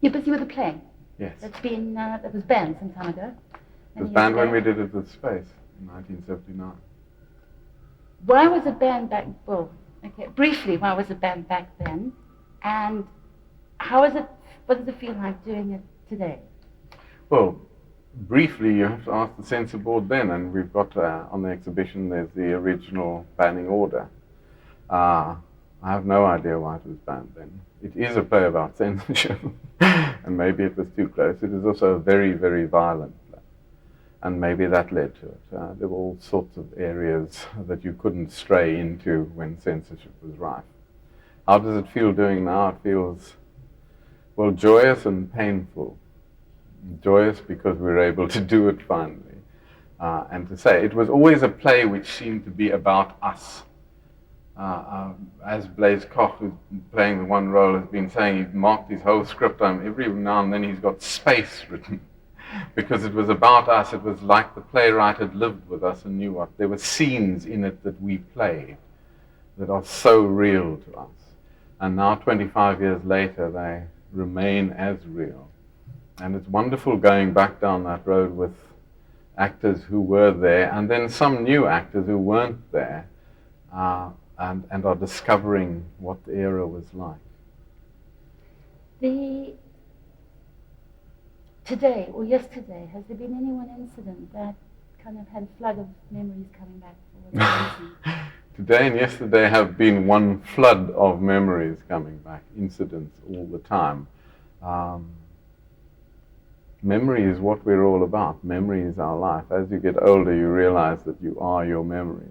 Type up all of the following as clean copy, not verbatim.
You're busy with a play. Yes. That's been, that was banned some time ago. It was banned when we did it with Space in 1979. Why was it banned back, well, okay, briefly, why was it banned back then? And what does it feel like doing it today? Well, briefly, you have to ask the censor board then, and we've got on the exhibition, there's the original banning order. I have no idea why it was banned then. It is a play about censorship, and maybe it was too close. It is also a very, very violent play, and maybe that led to it. There were all sorts of areas that you couldn't stray into when censorship was rife. How does it feel doing now? It feels, well, joyous and painful. Joyous because we were able to do it finally. And to say, it was always a play which seemed to be about us. As Blaise Koch, who's playing the one role, has been saying, he's marked his whole script on. Every now and then he's got space written. Because it was about us. It was like the playwright had lived with us and knew what. There were scenes in it that we played that are so real to us. And now, 25 years later, they remain as real. And it's wonderful going back down that road with actors who were there, and then some new actors who weren't there, and are discovering what the era was like. Today or yesterday, has there been any one incident that kind of had a flood of memories coming back forward? Today and yesterday have been one flood of memories coming back, incidents all the time. Memory is what we're all about. Memory is our life. As you get older, you realize that you are your memories.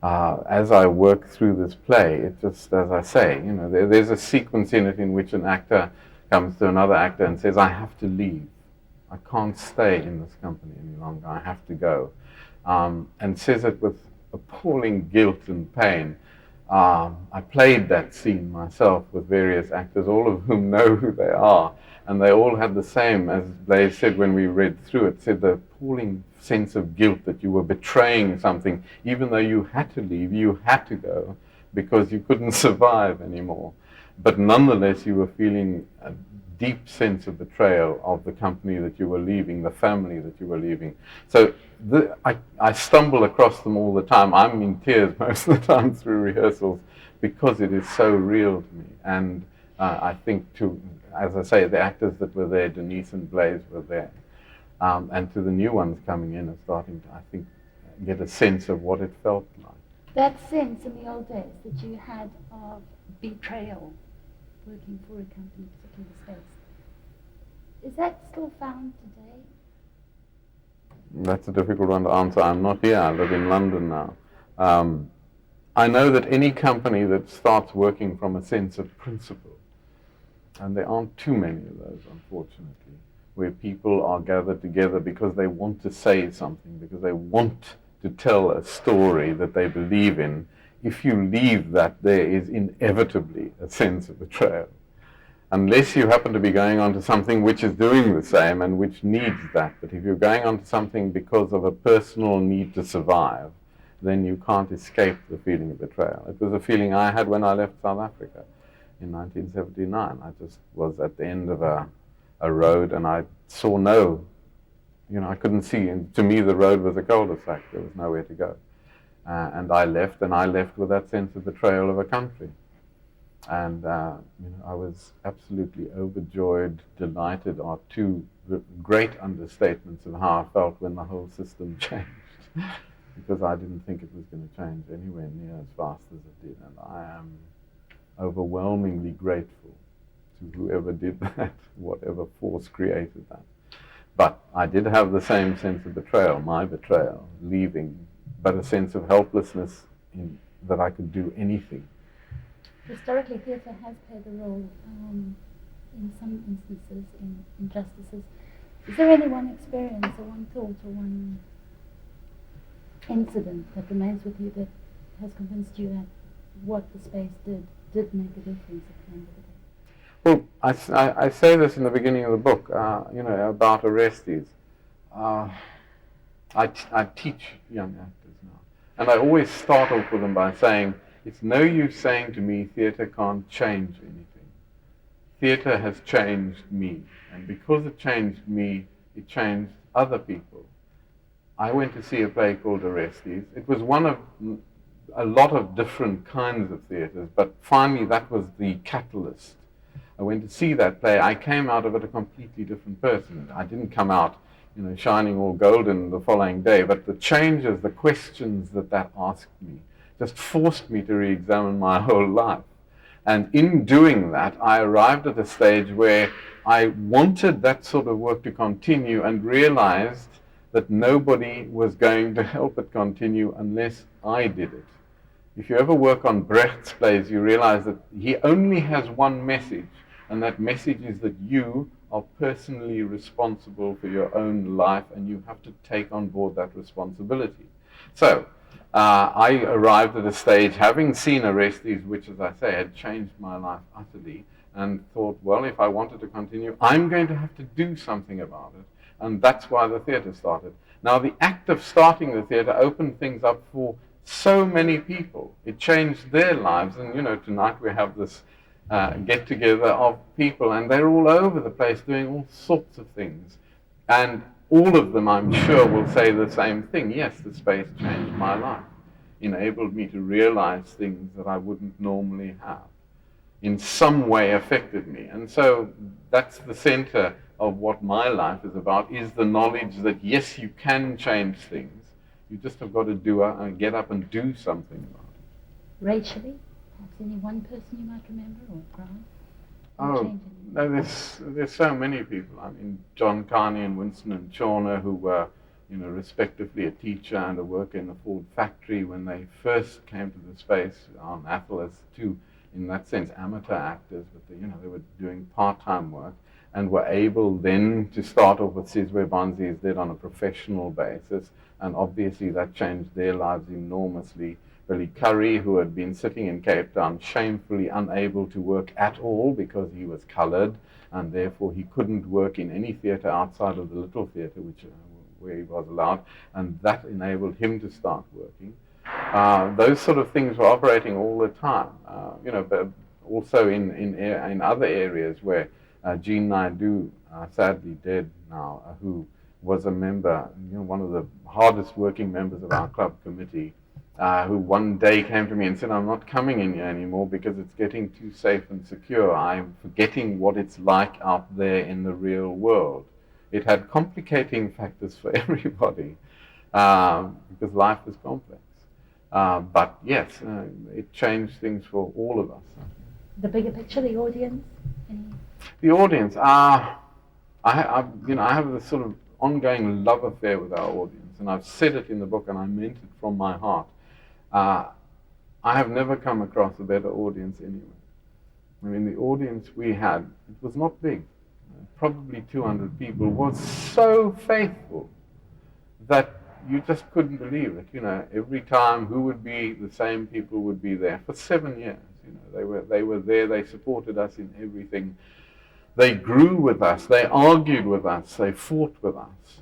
As I work through this play, it just, as I say, you know, there's a sequence in it in which an actor comes to another actor and says, I have to leave. I can't stay in this company any longer. I have to go. And says it with appalling guilt and pain. I played that scene myself with various actors, all of whom know who they are. And they all had the same, as Blaise said when we read through it, said the appalling sense of guilt that you were betraying something. Even though you had to leave, you had to go because you couldn't survive anymore. But nonetheless, you were feeling a deep sense of betrayal of the company that you were leaving, the family that you were leaving. So I stumble across them all the time. I'm in tears most of the time through rehearsals because it is so real to me. And I think, as I say, the actors that were there, Denise and Blaise, were there. And to the new ones coming in and starting to, I think, get a sense of what it felt like. That sense in the old days that you had of betrayal working for a company, particularly Space, is that still found today? That's a difficult one to answer. I'm not here. I live in London now. I know that any company that starts working from a sense of principle, and there aren't too many of those, unfortunately, where people are gathered together because they want to say something, because they want to tell a story that they believe in. If you leave that, there is inevitably a sense of betrayal. Unless you happen to be going on to something which is doing the same and which needs that. But if you're going on to something because of a personal need to survive, then you can't escape the feeling of betrayal. It was a feeling I had when I left South Africa in 1979. I just was at the end of a road and I saw I couldn't see. And to me, the road was a cul-de-sac. There was nowhere to go. And I left with that sense of betrayal of a country. And I was absolutely overjoyed, delighted, are two great understatements of how I felt when the whole system changed. Because I didn't think it was going to change anywhere near as fast as it did. And I am overwhelmingly grateful to whoever did that, whatever force created that. But I did have the same sense of betrayal, my betrayal, leaving, but a sense of helplessness in that I could do anything. Historically, theatre has played a role in some instances in injustices. Is there any one experience or one thought or one incident that remains with you that has convinced you that what the Space did make a difference at the end of the day? Well, I say this in the beginning of the book, about Orestes. I teach young actors now, and I always start off with them by saying, it's no use saying to me, theatre can't change anything. Theatre has changed me, and because it changed me, it changed other people. I went to see a play called Orestes. It was one of a lot of different kinds of theatres, but finally that was the catalyst. I went to see that play. I came out of it a completely different person. I didn't come out, shining all golden the following day, but the changes, the questions that asked me, just forced me to re-examine my whole life. And in doing that, I arrived at a stage where I wanted that sort of work to continue and realized that nobody was going to help it continue unless I did it. If you ever work on Brecht's plays, you realize that he only has one message, and that message is that you are personally responsible for your own life, and you have to take on board that responsibility. So, I arrived at a stage, having seen Orestes, which, as I say, had changed my life utterly, and thought, well, if I wanted to continue, I'm going to have to do something about it. And that's why the theatre started. Now, the act of starting the theatre opened things up for so many people. It changed their lives. And, tonight we have this get-together of people, and they're all over the place doing all sorts of things. And all of them, I'm sure, will say the same thing. Yes, the space changed my life, enabled me to realize things that I wouldn't normally have, in some way affected me. And so that's the center of what my life is about, is the knowledge that, yes, you can change things. You just have got to get up and do something about it. Racially? Perhaps any one person you might remember, or Grant? Oh, no, there's so many people. I mean, John Carney and Winston and Chawner, who were, respectively a teacher and a worker in the Ford factory when they first came to the space on Athol, as two, in that sense, amateur actors, but they were doing part-time work and were able then to start off with Sizwe Banzi's did on a professional basis, and obviously that changed their lives enormously. Billy Curry, who had been sitting in Cape Town, shamefully unable to work at all because he was colored, and therefore he couldn't work in any theatre outside of the little theatre, where he was allowed, and that enabled him to start working. Those sort of things were operating all the time, but also in other areas where Jean Naidoo, sadly dead now, who was a member, one of the hardest working members of our club committee, who one day came to me and said, I'm not coming in here anymore because it's getting too safe and secure. I'm forgetting what it's like out there in the real world. It had complicating factors for everybody because life is complex. But yes, it changed things for all of us. The bigger picture, the audience? The audience, I have this sort of ongoing love affair with our audience, and I've said it in the book, and I meant it from my heart. I have never come across a better audience anywhere. I mean, the audience we had, it was not big, probably 200 people, was so faithful that you just couldn't believe it. Every time, who would be the same people would be there for 7 years. They were there. They supported us in everything. They grew with us. They argued with us. They fought with us.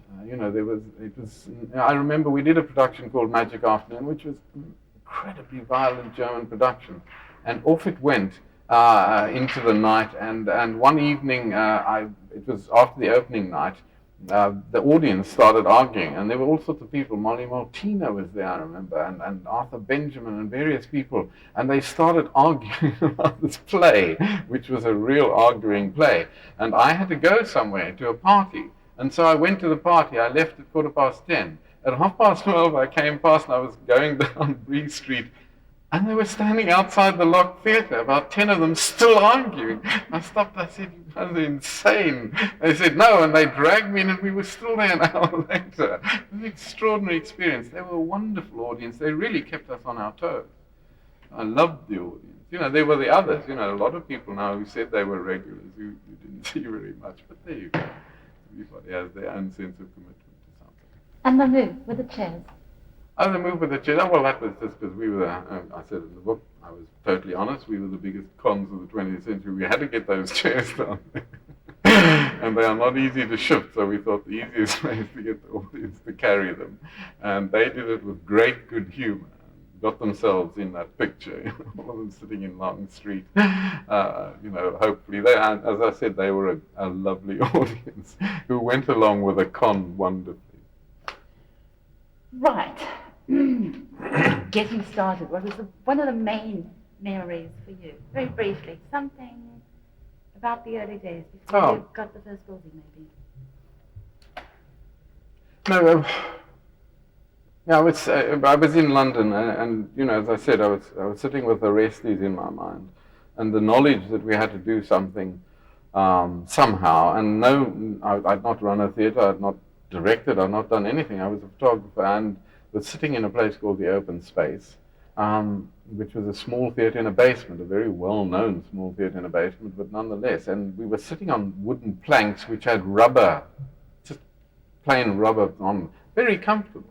I remember we did a production called Magic Afternoon, which was an incredibly violent German production, and off it went into the night. And one evening, it was after the opening night. The audience started arguing, and there were all sorts of people. Molly Maltina was there, I remember, and Arthur Benjamin and various people, and they started arguing about this play, which was a real arguing play. And I had to go somewhere to a party, and so I went to the party. I left at 10:15. At 12:30, I came past, and I was going down Bree Street, and they were standing outside the locked theatre, about 10 of them still arguing. I stopped, I said, you guys are insane. They said, no, and they dragged me in, and we were still there an hour later. It was an extraordinary experience. They were a wonderful audience. They really kept us on our toes. I loved the audience. There were the others, a lot of people now who said they were regulars, who you didn't see very much, but there you go. Everybody has their own sense of commitment to something. And the move with the chairs. Oh, the move with the chairs. Well, that was just because we were, I said in the book, I was totally honest, we were the biggest cons of the 20th century. We had to get those chairs down there. And they are not easy to shift, so we thought the easiest way is to get the audience to carry them. And they did it with great good humor. got themselves in that picture, all of them sitting in Long Street. Hopefully, as I said, they were a lovely audience who went along with the con wonderfully. Right. Getting started. What was one of the main memories for you? Very briefly, something about the early days before you got the first building, maybe. No, I was in London, and as I said, I was sitting with the resties in my mind, and the knowledge that we had to do something somehow. And I'd not run a theatre, I'd not directed, I'd not done anything. I was a photographer and was sitting in a place called the Open Space, which was a small theatre in a basement, a very well-known small theatre in a basement, but nonetheless. And we were sitting on wooden planks which had rubber, just plain rubber on, very comfortable.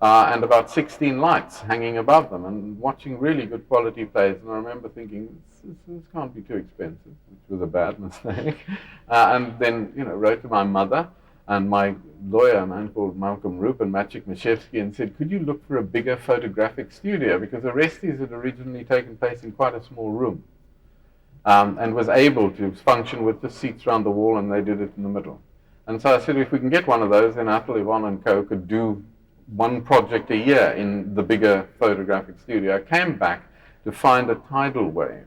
And about 16 lights hanging above them, and watching really good quality plays. And I remember thinking, this can't be too expensive, which was a bad mistake. And then, wrote to my mother and my lawyer, a man called Malcolm Roop and Maciek Mashevsky, and said, could you look for a bigger photographic studio? Because the resties had originally taken place in quite a small room, and was able to function with the seats around the wall, and they did it in the middle. And so I said, if we can get one of those, then Athol, Yvonne and co could do one project a year in the bigger photographic studio. I came back to find a tidal wave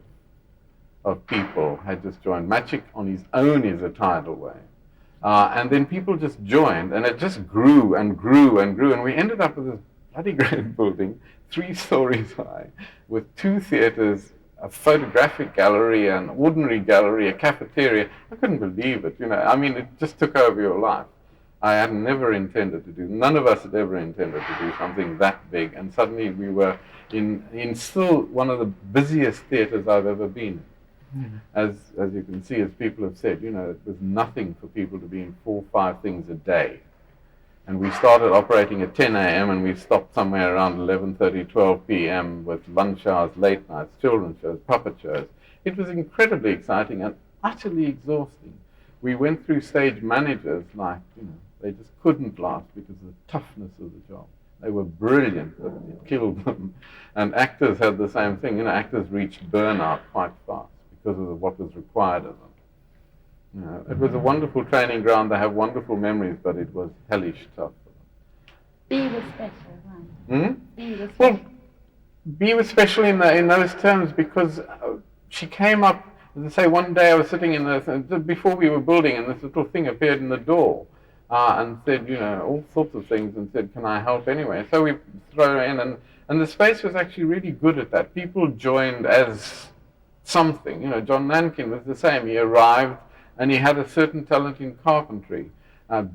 of people had just joined. Maciek on his own is a tidal wave. And then people just joined, and it just grew and grew and grew, and we ended up with this bloody great building, 3 stories high, with 2 theatres, a photographic gallery, an ordinary gallery, a cafeteria. I couldn't believe it, it just took over your life. I had never intended to do, none of us had ever intended to do something that big, and suddenly we were in still one of the busiest theatres I've ever been in. As you can see, as people have said, it was nothing for people to be in 4 or 5 things a day. And we started operating at 10 a.m. and we stopped somewhere around 11:30, 12 p.m. with lunch hours, late nights, children's shows, puppet shows. It was incredibly exciting and utterly exhausting. We went through stage managers like, they just couldn't last because of the toughness of the job. They were brilliant, but it killed them. And actors had the same thing. Actors reached burnout quite fast because of what was required of them. It was a wonderful training ground. They have wonderful memories, but it was hellish tough for them. B was special, right? B was special. Well, B was special in those terms because she came up, as I say, one day I was sitting before we were building, and this little thing appeared in the door and said, all sorts of things, and said, can I help anyway? So we threw her in, and the space was actually really good at that. People joined as something. John Nankin was the same. He arrived and he had a certain talent in carpentry.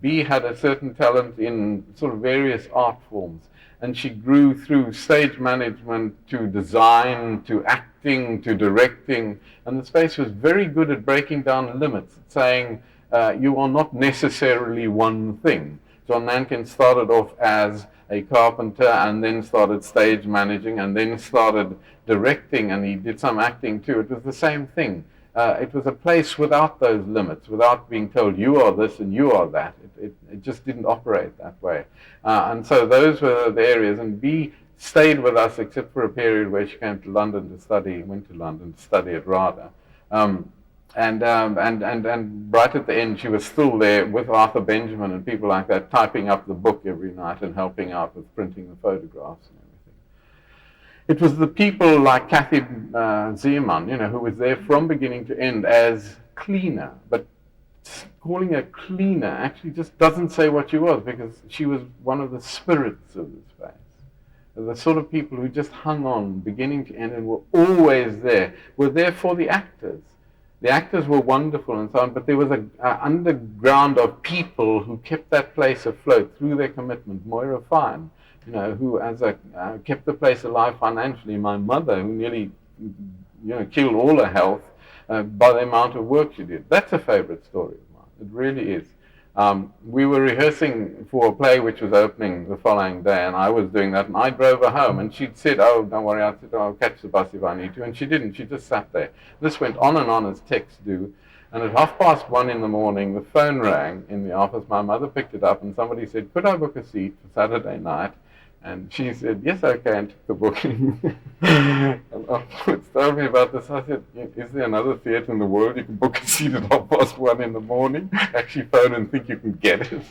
B had a certain talent in sort of various art forms. And she grew through stage management to design, to acting, to directing. And the space was very good at breaking down limits, saying you are not necessarily one thing. John Nankin started off as a carpenter and then started stage managing and then started directing, and he did some acting too. It was the same thing. It was a place without those limits, without being told you are this and you are that. It just didn't operate that way. And so those were the areas, and B stayed with us except for a period where she came to London to study, went to London to study at RADA. And right at the end, she was still there with Arthur Benjamin and people like that, typing up the book every night and helping out with printing the photographs and everything. It was the people like Kathy Zeeman, who was there from beginning to end as cleaner, but calling her cleaner actually just doesn't say what she was, because she was one of the spirits of the space. The sort of people who just hung on beginning to end and were always there, were there for the actors. The actors were wonderful and so on, but there was an underground of people who kept that place afloat through their commitment. Moira Fine, who kept the place alive financially. My mother, who nearly killed all her health by the amount of work she did. That's a favorite story of mine. It really is. We were rehearsing for a play which was opening the following day, and I was doing that, and I drove her home, and she'd said, oh, don't worry, I said, I'll catch the bus if I need to, and she didn't. She just sat there. This went on and on as texts do, and at 1:30 in the morning, the phone rang in the office. My mother picked it up, and somebody said, could I book a seat for Saturday night And she said, yes, okay, and took the booking. And afterwards told me about this. I said, is there another theatre in the world you can book a seat at 1:30 in the morning? Actually phone and think you can get it.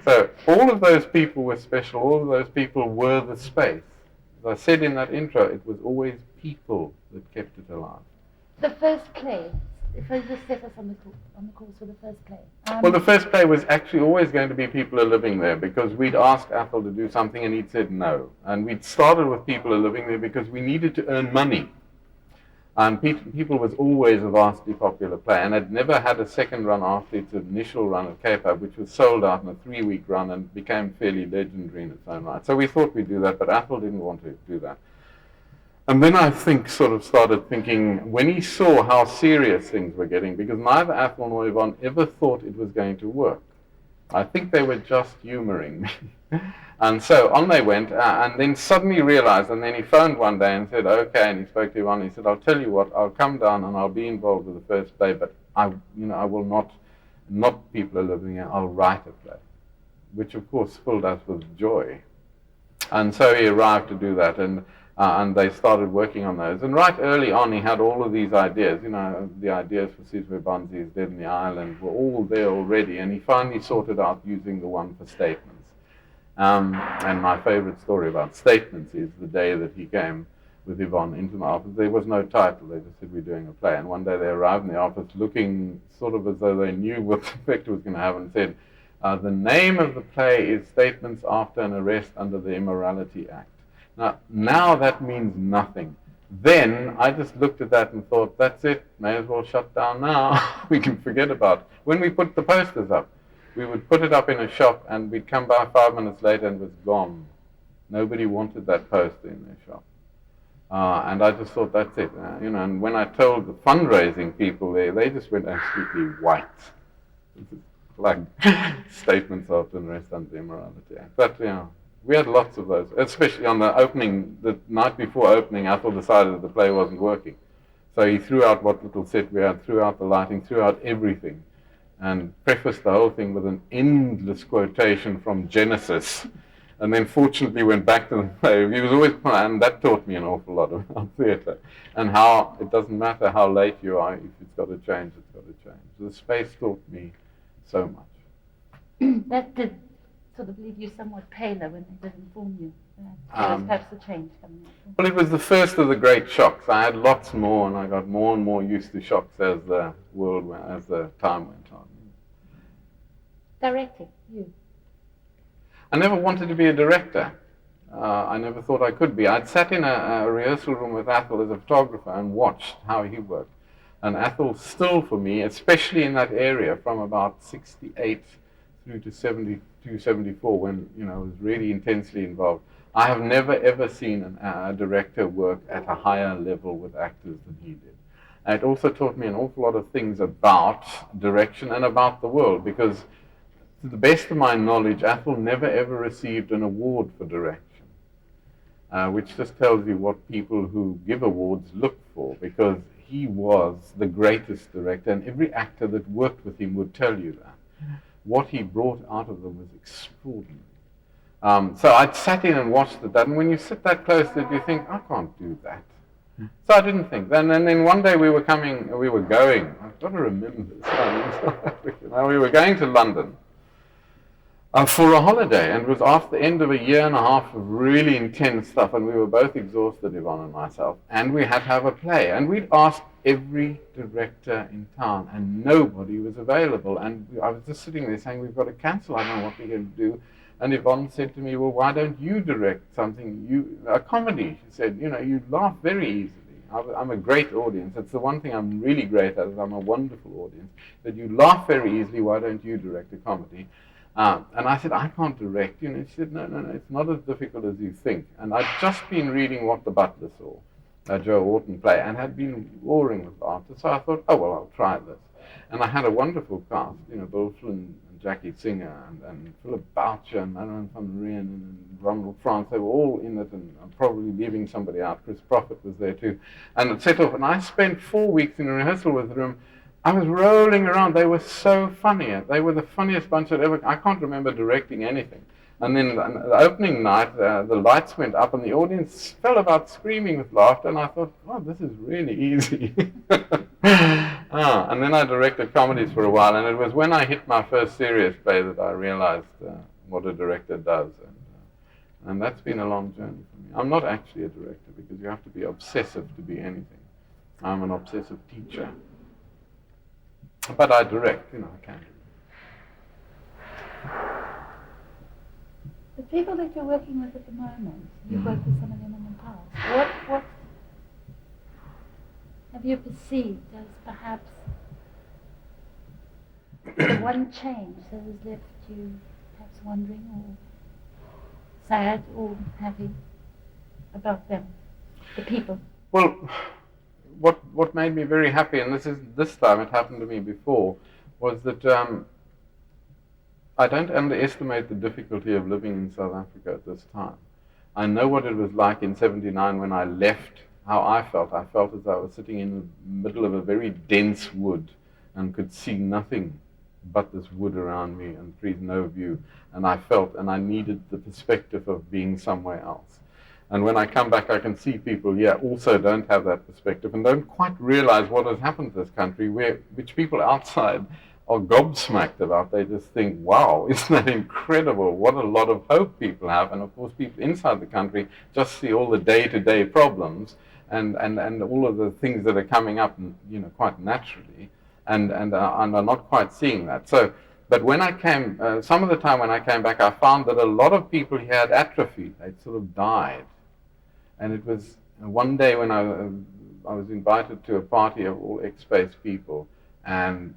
So all of those people were special. All of those people were the space. As I said in that intro, it was always people that kept it alive. The first play, if I just set us on the course for the first play. Well, the first play was actually always going to be People Are Living There, because we'd asked Athol to do something and he'd said no. And we'd started with People Are Living There because we needed to earn money. And People was always a vastly popular play, and had never had a second run after its initial run at Capab, which was sold out in a 3-week run and became fairly legendary in its own right. So we thought we'd do that, but Athol didn't want to do that. And then I think sort of started thinking, when he saw how serious things were getting, because neither Athol nor Yvonne ever thought it was going to work. I think they were just humoring me. And so on they went, and then suddenly realized, and then he phoned one day and said, okay, and he spoke to Yvonne, he said, I'll tell you what, I'll come down and I'll be involved with the first play, but I will not People Are Living Here, I'll write a play, which of course filled us with joy. And so he arrived to do that, and they started working on those. And right early on, he had all of these ideas. The ideas for Sizwe Banzi's Dead in the Island were all there already, and he finally sorted out using the one for statements. And my favorite story about statements is the day that he came with Yvonne into my office. There was no title. They just said, we're doing a play. And one day they arrived in the office looking sort of as though they knew what the effect was going to have, and said, the name of the play is Statements After an Arrest Under the Immorality Act. Now that means nothing. Then I just looked at that and thought, that's it, may as well shut down now. We can forget about it. When we put the posters up, we would put it up in a shop and we'd come by 5 minutes later and it was gone. Nobody wanted that poster in their shop. And I just thought, that's it. And when I told the fundraising people there, they just went absolutely white. Like Statements After an Arrest Under the Immorality Act. But, we had lots of those, especially on the night before opening. Athol decided that the play wasn't working. So he threw out what little set we had, threw out the lighting, threw out everything, and prefaced the whole thing with an endless quotation from Genesis. And then fortunately went back to the play. He was always, and that taught me an awful lot about theatre, and how it doesn't matter how late you are, if it's got to change, it's got to change. The space taught me so much. That did sort of leave you somewhat paler when they did inform you. There was perhaps a change coming up. Well, it was the first of the great shocks. I had lots more, and I got more and more used to shocks as the time went on. Directing, you? I never wanted to be a director. I never thought I could be. I'd sat in a rehearsal room with Athol as a photographer and watched how he worked. And Athol still, for me, especially in that area from about 68 through to 72, 74, when I was really intensely involved, I have never ever seen a director work at a higher level with actors than he did. And it also taught me an awful lot of things about direction and about the world, because to the best of my knowledge, Athol never ever received an award for direction, which just tells you what people who give awards look for, because he was the greatest director, and every actor that worked with him would tell you that. What he brought out of them was extraordinary. So I'd sat in and watched that, and when you sit that close to it, you think, I can't do that. So I didn't think. And then one day we were going, I've got to remember this, we were going to London for a holiday, and it was after the end of a year and a half of really intense stuff, and we were both exhausted, Yvonne and myself, and we had to have a play. And we'd asked every director in town, and nobody was available. And I was just sitting there saying, we've got to cancel, I don't know what we're going to do. And Yvonne said to me, well, why don't you direct something, a comedy? She said, you laugh very easily. I'm a great audience. It's the one thing I'm really great at, is I'm a wonderful audience. That you laugh very easily, why don't you direct a comedy? And I said, I can't direct. She said, no, it's not as difficult as you think. And I'd just been reading What the Butler Saw, a Joe Orton play, and had been roaring with laughter. So I thought, oh, well, I'll try this. And I had a wonderful cast, Bill Flynn and Jackie Singer and Philip Boucher and Marilyn van Rijn and Ronald France. They were all in it, and I'm probably leaving somebody out. Chris Prophet was there too. And it set off. And I spent 4 weeks in a rehearsal with them I was rolling around. They were so funny. They were the funniest bunch I'd ever. I can't remember directing anything. And then the opening night, the lights went up and the audience fell about screaming with laughter. And I thought, oh, this is really easy. And then I directed comedies for a while. And it was when I hit my first serious play that I realized what a director does. And that's been a long journey for me. I'm not actually a director because you have to be obsessive to be anything. I'm an obsessive teacher. But I direct, I can. The people that you're working with at the moment, you've worked with some of them in the past. What have you perceived as perhaps the one change that has left you perhaps wondering or sad or happy about them, the people? Well, what made me very happy, and this time it happened to me before, was that I don't underestimate the difficulty of living in South Africa at this time. I know what it was like in '79 when I left, how I felt. I felt as though I was sitting in the middle of a very dense wood and could see nothing but this wood around me and trees, no view. And I felt, and I needed the perspective of being somewhere else. And when I come back, I can see people here also don't have that perspective and don't quite realize what has happened to this country, which people outside are gobsmacked about. They just think, wow, isn't that incredible? What a lot of hope people have. And of course, people inside the country just see all the day-to-day problems and all of the things that are coming up, quite naturally, and are not quite seeing that. So, but when I came, some of the time when I came back, I found that a lot of people here had atrophied. They'd sort of died. And it was one day when I was invited to a party of all ex-space people, and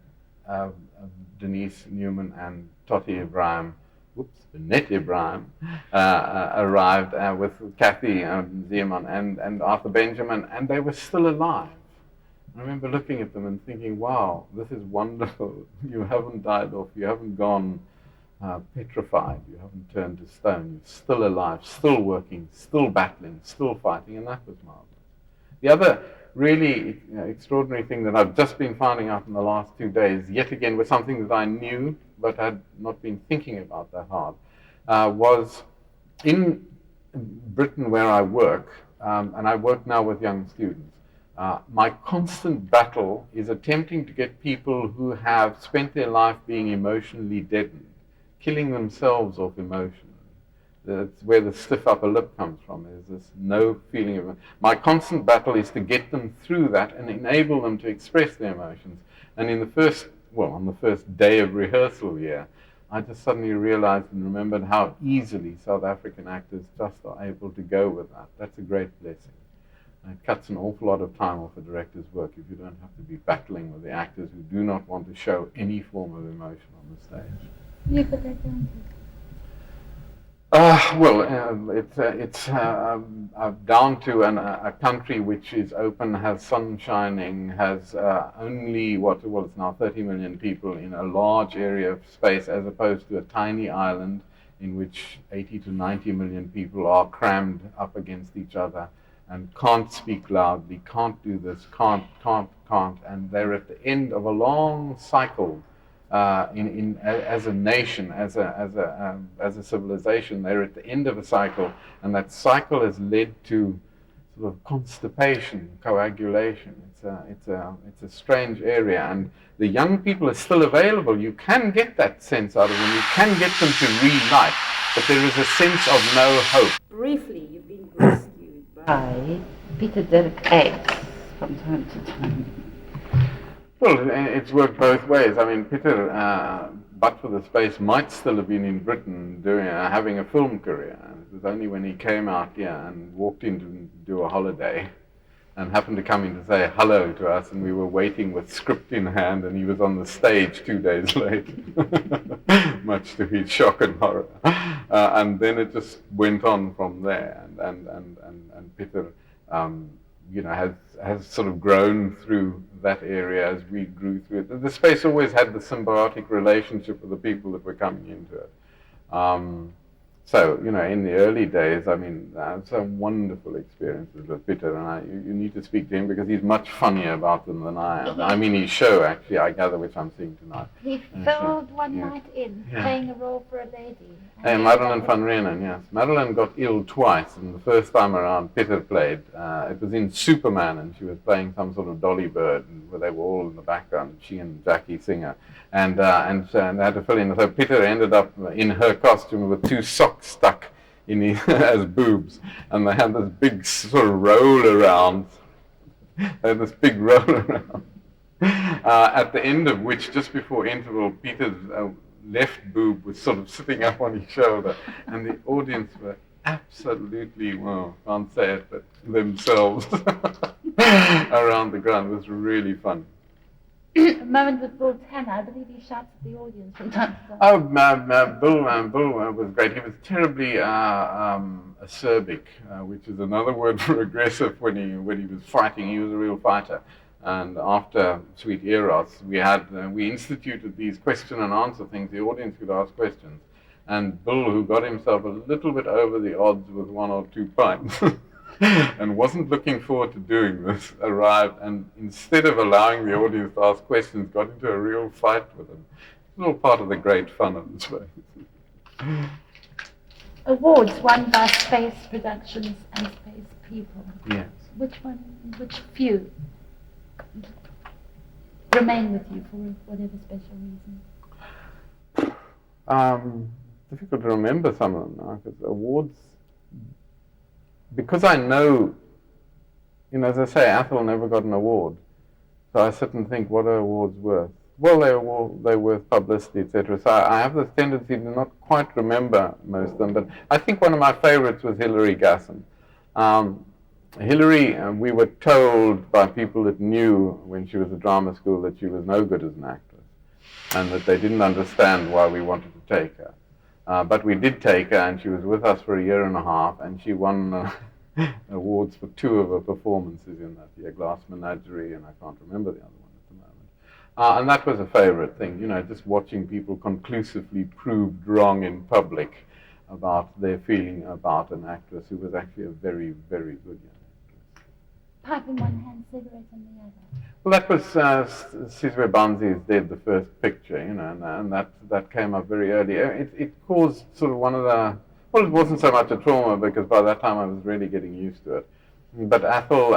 Denise Newman and Toti Ibrahim, Net Ibrahim, arrived with Kathy Zeeman and Arthur Benjamin, and they were still alive. I remember looking at them and thinking, wow, this is wonderful. You haven't died off, you haven't gone petrified, you haven't turned to stone, you're still alive, still working, still battling, still fighting, and that was marvelous. The other really extraordinary thing that I've just been finding out in the last 2 days, yet again was something that I knew but had not been thinking about that hard, was in Britain where I work, and I work now with young students, my constant battle is attempting to get people who have spent their life being emotionally deadened, killing themselves off emotionally. That's where the stiff upper lip comes from. There's this no feeling of it. My constant battle is to get them through that and enable them to express their emotions. And on the first day of rehearsal here, I just suddenly realized and remembered how easily South African actors just are able to go with that. That's a great blessing. And it cuts an awful lot of time off a director's work if you don't have to be battling with the actors who do not want to show any form of emotion on the stage. You put that down to? It's down to a country which is open, has sun shining, has it's now 30 million people in a large area of space, as opposed to a tiny island in which 80 to 90 million people are crammed up against each other and can't speak loudly, can't do this, can't, and they're at the end of a long cycle. As a nation, as a civilization, they're at the end of a cycle, and that cycle has led to sort of constipation, coagulation. It's a strange area, and the young people are still available. You can get that sense out of them. You can get them to reunite, but there is a sense of no hope. Briefly, you've been rescued by Peter Dirk Eggs from time to time. Well, it's worked both ways. I mean, Peter, but for the space, might still have been in Britain having a film career. And it was only when he came out here and walked in to do a holiday and happened to come in to say hello to us, and we were waiting with script in hand, and he was on the stage 2 days late, much to his shock and horror. And then it just went on from there. And Peter, has sort of grown through that area as we grew through it. The space always had the symbiotic relationship with the people that were coming into it. So, in the early days, I mean, I had some wonderful experiences with Peter, and you need to speak to him because he's much funnier about them than I am. I mean, his show, actually, I gather, which I'm seeing tonight. He filled one night in, playing a role for a lady. And Madeline van Reenen, yes. Madeline got ill twice, and the first time around Peter played. It was in Superman, and she was playing some sort of dolly bird, and they were all in the background, she and Jackie Singer. And they had to fill in. So Peter ended up in her costume with 2 socks stuck in his, as boobs, and they had this big sort of roll around. At the end of which, just before interval, Peter's left boob was sort of sitting up on his shoulder, and the audience were absolutely, well, can't say it, but themselves around the ground. It was really fun. A moment with Bull Tanner, I believe he shouts at the audience from time to time. Oh, Bull was great. He was terribly acerbic, which is another word for aggressive when he was fighting. He was a real fighter. And after Sweet Eros, we instituted these question and answer things. The audience could ask questions. And Bull, who got himself a little bit over the odds with 1 or 2 pints, and wasn't looking forward to doing this, arrived and instead of allowing the audience to ask questions, got into a real fight with them. It's all part of the great fun of this place. Awards won by Space Productions and Space People. Yes. Which few remain with you for whatever special reason? Difficult to remember some of them now, because awards, because I know, as I say, Athol never got an award. So I sit and think, what are awards worth? Well, they're worth publicity, etc. So I have this tendency to not quite remember most of them, but I think one of my favorites was Hilary Gasson. Hilary, we were told by people that knew when she was at drama school that she was no good as an actress, and that they didn't understand why we wanted to take her. But we did take her, and she was with us for a year and a half, and she won awards for 2 of her performances in that year, Glass Menagerie, and I can't remember the other one at the moment. And that was a favorite thing, just watching people conclusively proved wrong in public about their feeling about an actress who was actually a very, very good young actress. Pipe in one hand, cigarette in the other. Well, that was Sizwe Banzi's Dead, the first picture, and that came up very early. It caused sort of one of the, well, it wasn't so much a trauma because by that time I was really getting used to it. But Athol,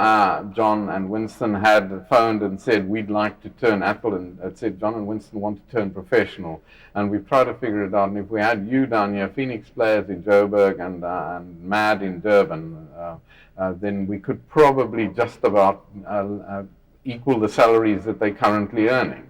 John and Winston had phoned and said, we'd like to turn, Athol and said, John and Winston want to turn professional. And we've tried to figure it out. And if we had you down here, Phoenix Players in Joburg and Mad in Durban, then we could probably just about equal the salaries that they're currently earning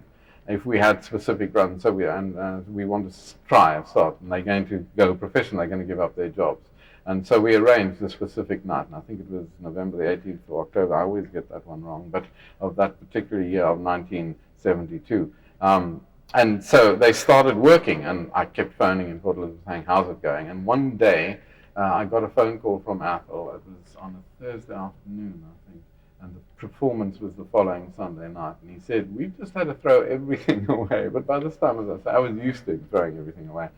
if we had specific runs. So we want to try a start, and they're going to go professional, they're going to give up their jobs. And so we arranged a specific night, and I think it was November the 18th of October, I always get that one wrong, but of that particular year of 1972. And so they started working, and I kept phoning in Port Elizabeth saying, how's it going? And one day, I got a phone call from Athol. It was on a Thursday afternoon, I think, and the performance was the following Sunday night. And he said, we've just had to throw everything away. But by this time, as I say, I was used to throwing everything away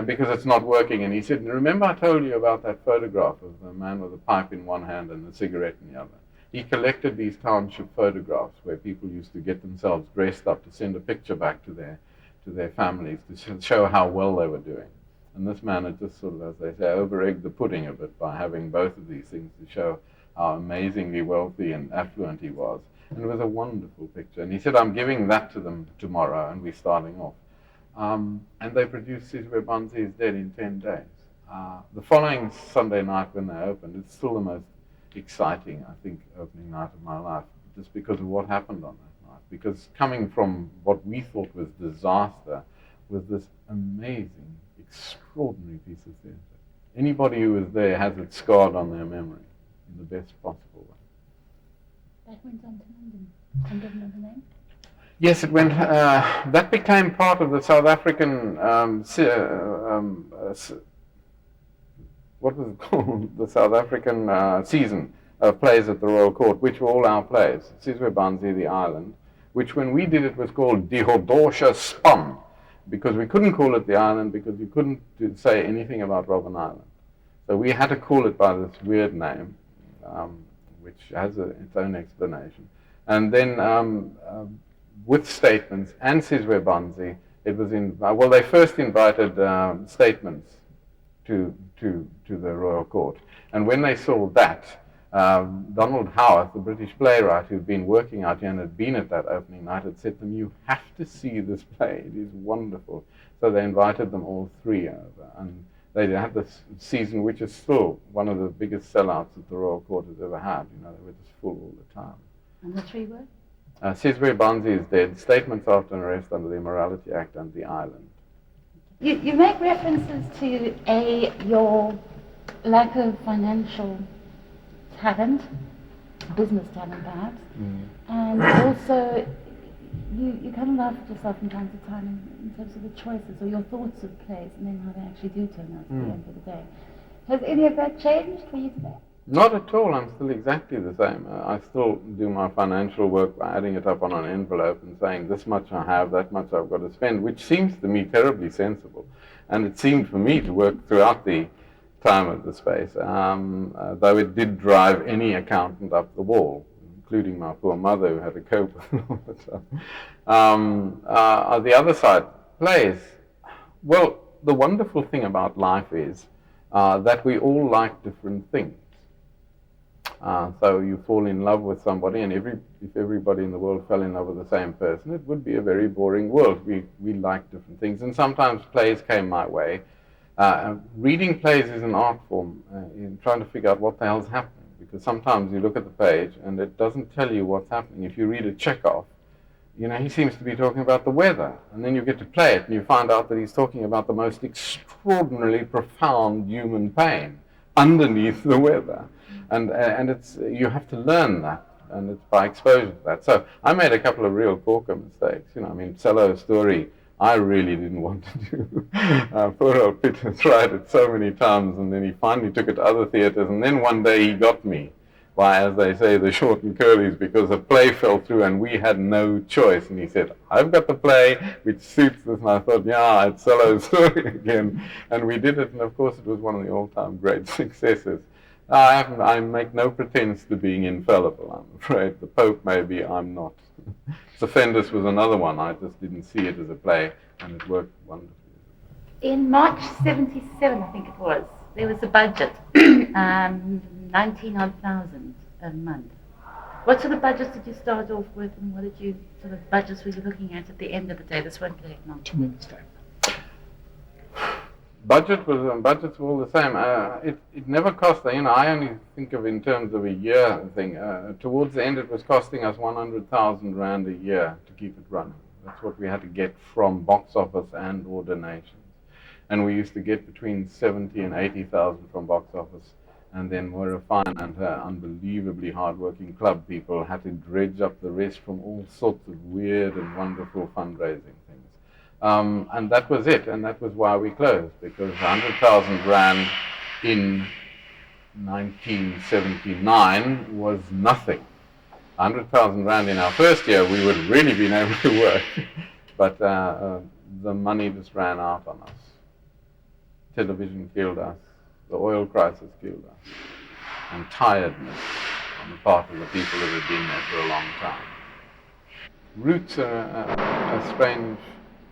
because it's not working. And he said, remember I told you about that photograph of the man with a pipe in one hand and a cigarette in the other? He collected these township photographs where people used to get themselves dressed up to send a picture back to their families to show how well they were doing. And this man had just sort of, as they say, over-egged the pudding a bit by having both of these things to show how amazingly wealthy and affluent he was. And it was a wonderful picture. And he said, I'm giving that to them tomorrow, and we're starting off. And they produced Sizwe Banzi's Dead in 10 days. The following Sunday night when they opened, it's still the most exciting, I think, opening night of my life, just because of what happened on that night. Because coming from what we thought was disaster was this amazing, extraordinary piece of theatre. Anybody who was there has it scarred on their memory in the best possible way. That went on to London. Can you remember the name? Yes, it went. That became part of the South African. What was it called? The South African season of plays at the Royal Court, which were all our plays. Sizwe Banzi, The Island, which when we did it was called Die Hodosha Span, because we couldn't call it the island because you couldn't say anything about Robben Island. So we had to call it by this weird name, which has its own explanation. And then with statements and Sizwe Banzi, it was well, they first invited statements to the Royal Court. And when they saw that, Donald Howarth, the British playwright who'd been working out here and had been at that opening night, had said to them, "You have to see this play, it is wonderful." So they invited them all three over, and they had this season, which is still one of the biggest sellouts that the Royal Court has ever had. You know, they were just full all the time. And the three were? Sizwe Banzi is dead, Statements After an Arrest under the Immorality Act, and The Island. You make references to your lack of financial talent, business talent perhaps, and also you kind of laugh at yourself from time to time in terms of the choices or your thoughts of plays and then how they actually do turn out at the end of the day. Has any of that changed for you today? Not at all. I'm still exactly the same. I still do my financial work by adding it up on an envelope and saying this much I have, that much I've got to spend, which seems to me terribly sensible. And it seemed for me to work throughout the time of the space, though it did drive any accountant up the wall, including my poor mother who had to cope with all the stuff. On the other side, plays. Well, the wonderful thing about life is that we all like different things. So you fall in love with somebody, and if everybody in the world fell in love with the same person, it would be a very boring world. We like different things, and sometimes plays came my way. Reading plays is an art form in trying to figure out what the hell's happening, because sometimes you look at the page and it doesn't tell you what's happening. If you read a Chekhov, you know, he seems to be talking about the weather, and then you get to play it and you find out that he's talking about the most extraordinarily profound human pain underneath the weather. And it's you have to learn that, and it's by exposure to that. So I made a couple of real corker mistakes. You know, I mean, Cello's story, I really didn't want to do. Poor old Peter tried it so many times, and then he finally took it to other theatres, and then one day he got me by, as they say, the short and curlies, because the play fell through and we had no choice. And he said, "I've got the play which suits this." And I thought, yeah, it's Cello's story again. And we did it, and of course it was one of the all-time great successes. I make no pretense to being infallible, I'm afraid. The Pope maybe, I'm not. Offenders was another one. I just didn't see it as a play, and it worked wonderfully. In March 77, I think it was, there was a budget, 19,000 a month. What sort of budgets did you start off with, and what sort of budgets were you looking at the end of the day? This won't take long. 2 minutes time. Budgets were all the same. It never cost, you know, I only think of in terms of a year thing. Towards the end it was costing us 100,000 Rand a year to keep it running. That's what we had to get from box office and or donations. And we used to get between 70 and 80,000 from box office. And then Moira Fine and her unbelievably hard-working club people had to dredge up the rest from all sorts of weird and wonderful fundraising things. And that was it, and that was why we closed, because 100,000 Rand in 1979 was nothing. 100,000 Rand in our first year, we would have really been able to work, but the money just ran out on us. Television killed us, the oil crisis killed us, and tiredness on the part of the people that had been there for a long time. Roots are a strange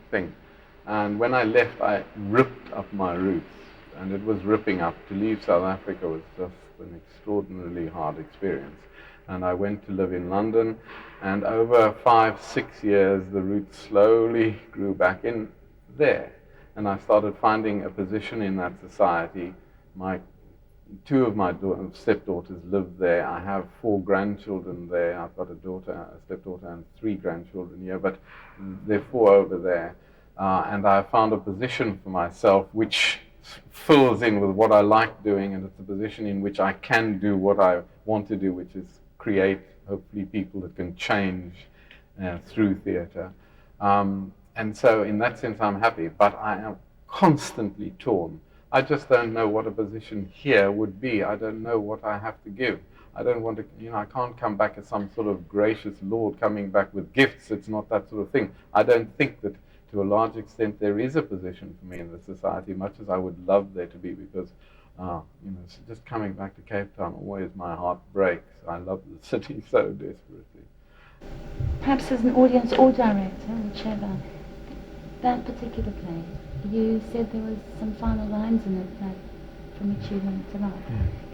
thing, and when I left I ripped up my roots, and it was ripping up. To leave South Africa was just an extraordinarily hard experience, and I went to live in London, and over 5-6 years the roots slowly grew back in there, and I started finding a position in that society. Two of my stepdaughters live there. I have 4 grandchildren there. I've got a stepdaughter, and 3 grandchildren here, but there are 4 over there. And I found a position for myself which fills in with what I like doing, and it's a position in which I can do what I want to do, which is create, hopefully, people that can change through theatre. And so in that sense I'm happy, but I am constantly torn. I just don't know what a position here would be. I don't know what I have to give. I don't want to, you know, I can't come back as some sort of gracious lord coming back with gifts. It's not that sort of thing. I don't think that to a large extent, there is a position for me in the society, much as I would love there to be, because just coming back to Cape Town, always my heart breaks. I love the city so desperately. Perhaps as an audience or director, whichever, that particular play, you said there was some final lines in it that from which you went to life.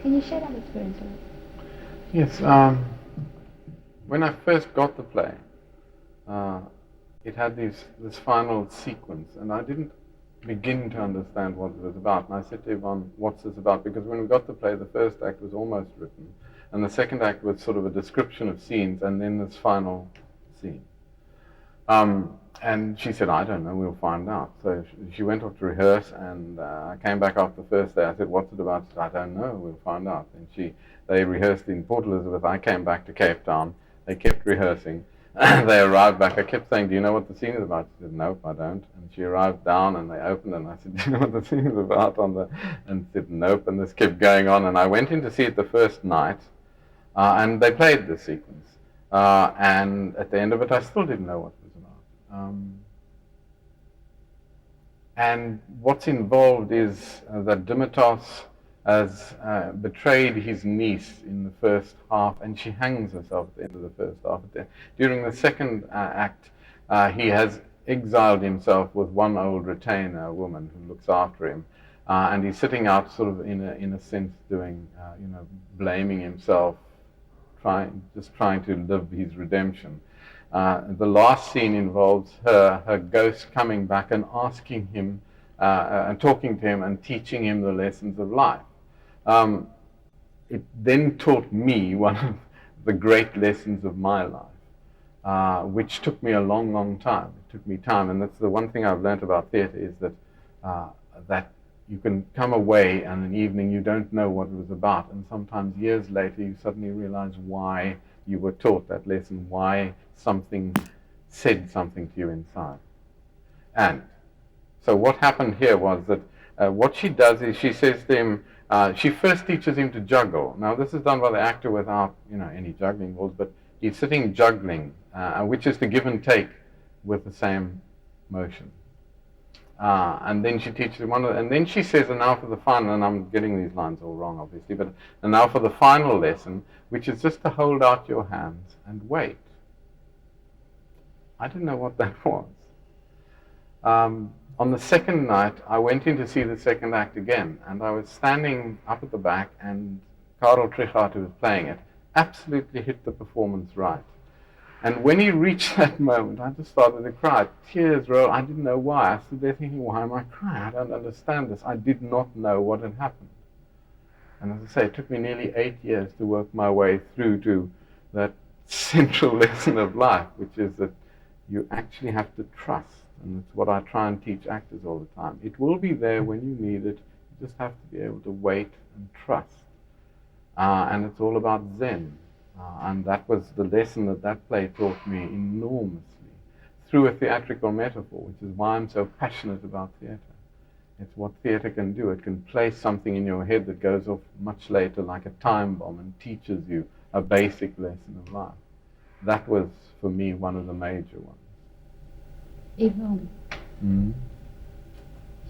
Can you share that experience with us? Yes. When I first got the play, it had this final sequence, and I didn't begin to understand what it was about. And I said to Yvonne, "What's this about?" Because when we got the play, the first act was almost written, and the second act was sort of a description of scenes, and then this final scene. And she said, "I don't know, we'll find out." So she went off to rehearse, and I came back after the first day. I said, "What's it about?" She said, "I don't know, we'll find out." And they rehearsed in Port Elizabeth. I came back to Cape Town. They kept rehearsing. They arrived back. I kept saying, "Do you know what the scene is about?" She said, "Nope, I don't." And she arrived down, and they opened, and I said, "Do you know what the scene is about?" And said, "Nope." And this kept going on. And I went in to see it the first night, and they played the sequence. And at the end of it, I still didn't know what it was about. And what's involved is that Dimitar has betrayed his niece in the first half, and she hangs herself at the end of the first half. During the second act, he has exiled himself with one old retainer, a woman who looks after him, and he's sitting out sort of in a sense doing, blaming himself, trying to live his redemption. The last scene involves her ghost coming back and asking him, and talking to him and teaching him the lessons of life. It then taught me one of the great lessons of my life, which took me a long, long time. It took me time, and that's the one thing I've learned about theatre, is that you can come away and an evening you don't know what it was about, and sometimes years later you suddenly realize why you were taught that lesson, why something said something to you inside. And so what happened here was that what she does is she says to him, she first teaches him to juggle. Now this is done by the actor without any juggling balls, but he's sitting juggling, which is the give and take with the same motion. And then she teaches him and then she says, "And now for the final," and I'm getting these lines all wrong obviously, but "and now for the final lesson, which is just to hold out your hands and wait." I didn't know what that was. On the second night, I went in to see the second act again, and I was standing up at the back, and Karel Trichard, who was playing it, absolutely hit the performance right. And when he reached that moment, I just started to cry. Tears rolled. I didn't know why. I stood there thinking, why am I crying? I don't understand this. I did not know what had happened. And as I say, it took me nearly 8 years to work my way through to that central lesson of life, which is that you actually have to trust. And it's what I try and teach actors all the time. It will be there when you need it. You just have to be able to wait and trust. And it's all about Zen. And that was the lesson that play taught me enormously through a theatrical metaphor, which is why I'm so passionate about theatre. It's what theatre can do. It can place something in your head that goes off much later like a time bomb and teaches you a basic lesson of life. That was, for me, one of the major ones. Yvonne,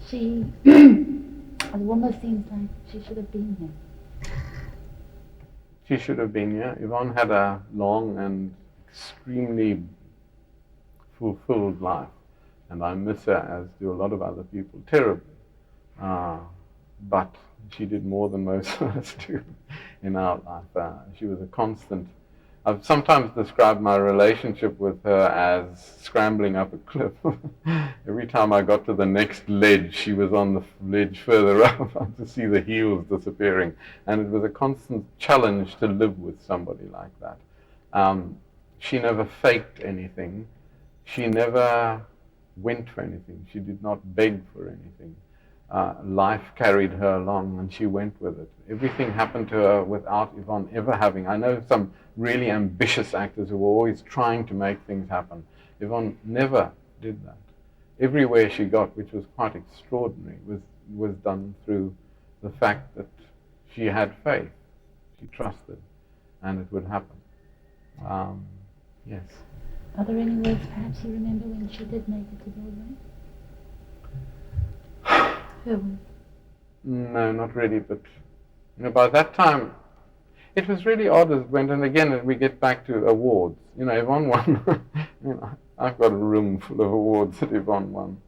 she, it almost seems like she should have been here. She should have been here. Yvonne had a long and extremely fulfilled life, and I miss her, as do a lot of other people, terribly. But she did more than most of us do in our life. She was a constant. I've sometimes described my relationship with her as scrambling up a cliff. Every time I got to the next ledge, she was on the ledge further up to see the heels disappearing. And it was a constant challenge to live with somebody like that. She never faked anything. She never went for anything. She did not beg for anything. Life carried her along, and she went with it. Everything happened to her without Yvonne ever having. I know some really ambitious actors who were always trying to make things happen. Yvonne never did that. Everywhere she got, which was quite extraordinary, was done through the fact that she had faith. She trusted, and it would happen. Yes. Are there any words perhaps you remember when she did make it to Broadway? Her words? No, not really, but by that time, it was really odd as it went, and again, we get back to awards. Yvonne won. I've got a room full of awards that Yvonne won.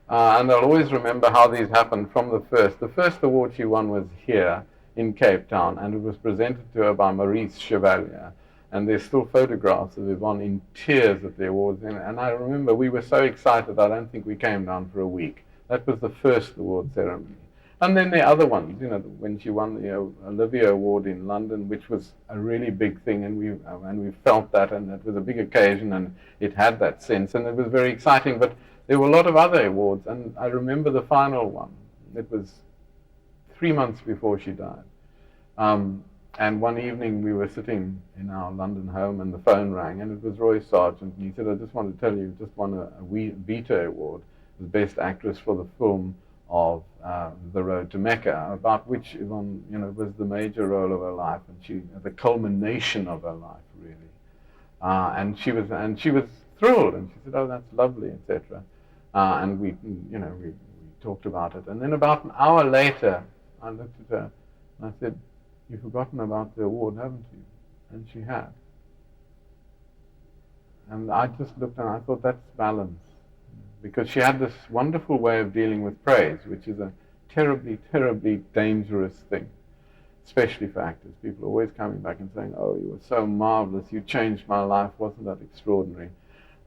And I'll always remember how these happened from the first. The first award she won was here in Cape Town, and it was presented to her by Maurice Chevalier. And there's still photographs of Yvonne in tears at the awards. And I remember we were so excited, I don't think we came down for a week. That was the first award ceremony. And then the other ones, when she won the Olivia Award in London, which was a really big thing, and we felt that, and it was a big occasion, and it had that sense, and it was very exciting. But there were a lot of other awards, and I remember the final one. It was 3 months before she died. And one evening we were sitting in our London home, and the phone rang, and it was Roy Sargent, and he said, "I just want to tell you, just won a Vita Award, as Best Actress for the film of The Road to Mecca," about which Yvonne, was the major role of her life, and the culmination of her life, really. And she was thrilled, and she said, "Oh, that's lovely," etc. And we talked about it. And then about an hour later, I looked at her and I said, "You've forgotten about the award, haven't you?" And she had. And I just looked and I thought, that's balance. Because she had this wonderful way of dealing with praise, which is a terribly, terribly dangerous thing, especially for actors. People are always coming back and saying, "Oh, you were so marvelous, you changed my life, wasn't that extraordinary?"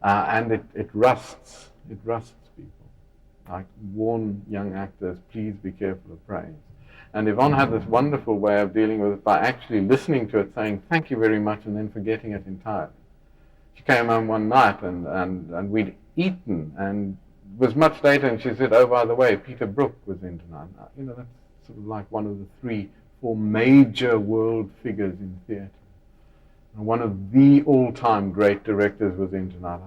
And it rusts people. I warn young actors, please be careful of praise. And Yvonne had this wonderful way of dealing with it by actually listening to it, saying, "Thank you very much," and then forgetting it entirely. She came home one night and we'd eaten, and it was much later, and she said, "Oh, by the way, Peter Brook was in tonight." That's sort of like one of the 3-4 major world figures in theatre. And one of the all-time great directors was in tonight.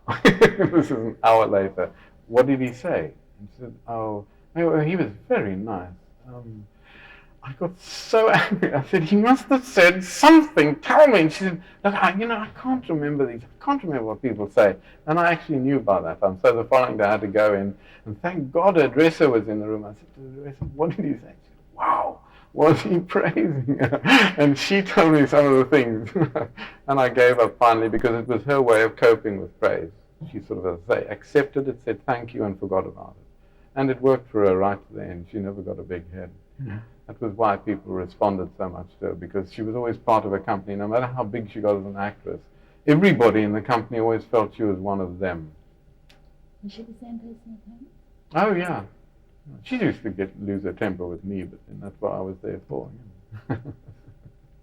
I said, this is an hour later. "What did he say?" And she said, "Oh, he was very nice." I got so angry. I said, "He must have said something. Tell me." And she said, "Look, I can't remember these. I can't remember what people say." And I actually knew by that time. So the following day I had to go in, and thank God her dresser was in the room. I said to the dresser, "What did he say?" She said, "Wow, was he praising her?" And she told me some of the things. And I gave up finally because it was her way of coping with praise. She sort of, as I say, accepted it, said thank you, and forgot about it. And it worked for her right to the end. She never got a big head. Yeah. That was why people responded so much to her, because she was always part of a company. No matter how big she got as an actress, everybody in the company always felt she was one of them. Was she the same person at home? Oh, yeah. She used to lose her temper with me, but then that's what I was there for.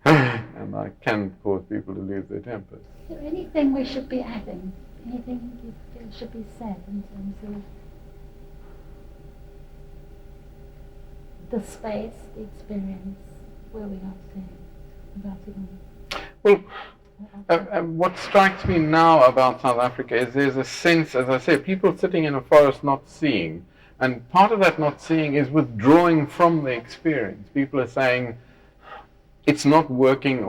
And I can cause people to lose their tempers. Is there anything we should be adding? Anything you feel should be said in terms of the space, the experience, where we are today, about it? Well, what strikes me now about South Africa is there's a sense, as I say, people sitting in a forest not seeing. And part of that not seeing is withdrawing from the experience. People are saying, it's not working,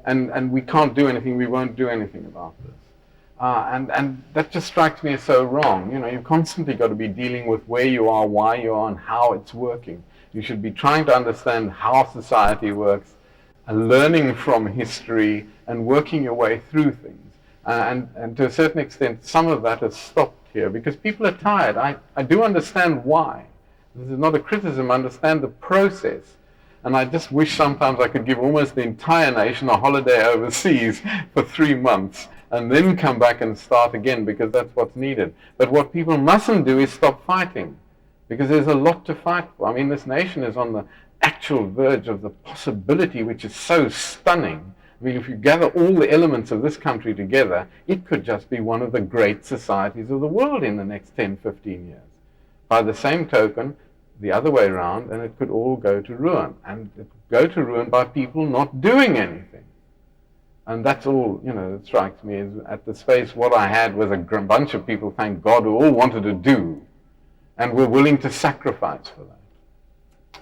and we can't do anything, we won't do anything about this. And that just strikes me as so wrong. You've constantly got to be dealing with where you are, why you are, and how it's working. You should be trying to understand how society works, and learning from history, and working your way through things. And to a certain extent, some of that has stopped here, because people are tired. I do understand why. This is not a criticism, I understand the process. And I just wish sometimes I could give almost the entire nation a holiday overseas for 3 months, and then come back and start again, because that's what's needed. But what people mustn't do is stop fighting, because there's a lot to fight for. I mean, this nation is on the actual verge of the possibility, which is so stunning. I mean, if you gather all the elements of this country together, it could just be one of the great societies of the world in the next 10, 15 years. By the same token, the other way around, and it could all go to ruin. And it could go to ruin by people not doing anything. And that's all, that strikes me, is at the space what I had was a bunch of people, thank God, who all wanted to do and were willing to sacrifice for that.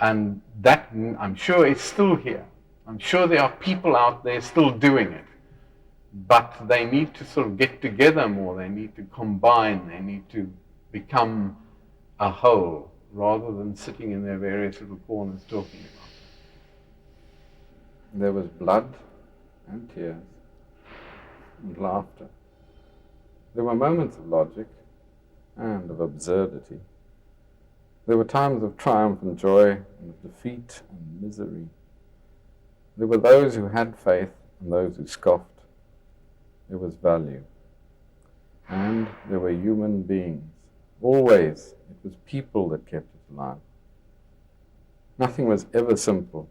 And that, I'm sure, is still here. I'm sure there are people out there still doing it. but they need to sort of get together more, they need to combine, they need to become a whole, rather than sitting in their various little corners talking about it. There was blood and tears and laughter. There were moments of logic and of absurdity. There were times of triumph and joy, and of defeat and misery. There were those who had faith and those who scoffed. There was value. And there were human beings. Always, it was people that kept it alive. Nothing was ever simple,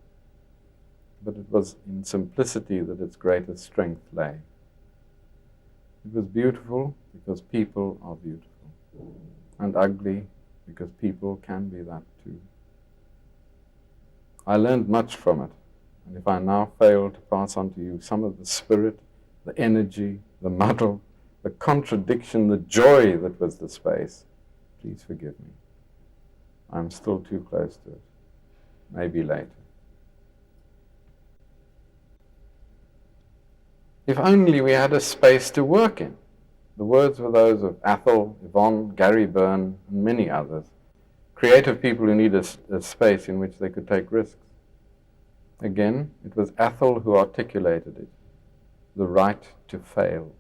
but it was in simplicity that its greatest strength lay. It was beautiful because people are beautiful, and ugly because people can be that too. I learned much from it, and if I now fail to pass on to you some of the spirit, the energy, the muddle, the contradiction, the joy that was the space, please forgive me. I'm still too close to it. Maybe later. If only we had a space to work in. The words were those of Athol, Yvonne, Gary Byrne, and many others. Creative people who need a space in which they could take risks. Again, it was Athol who articulated it. The right to fail.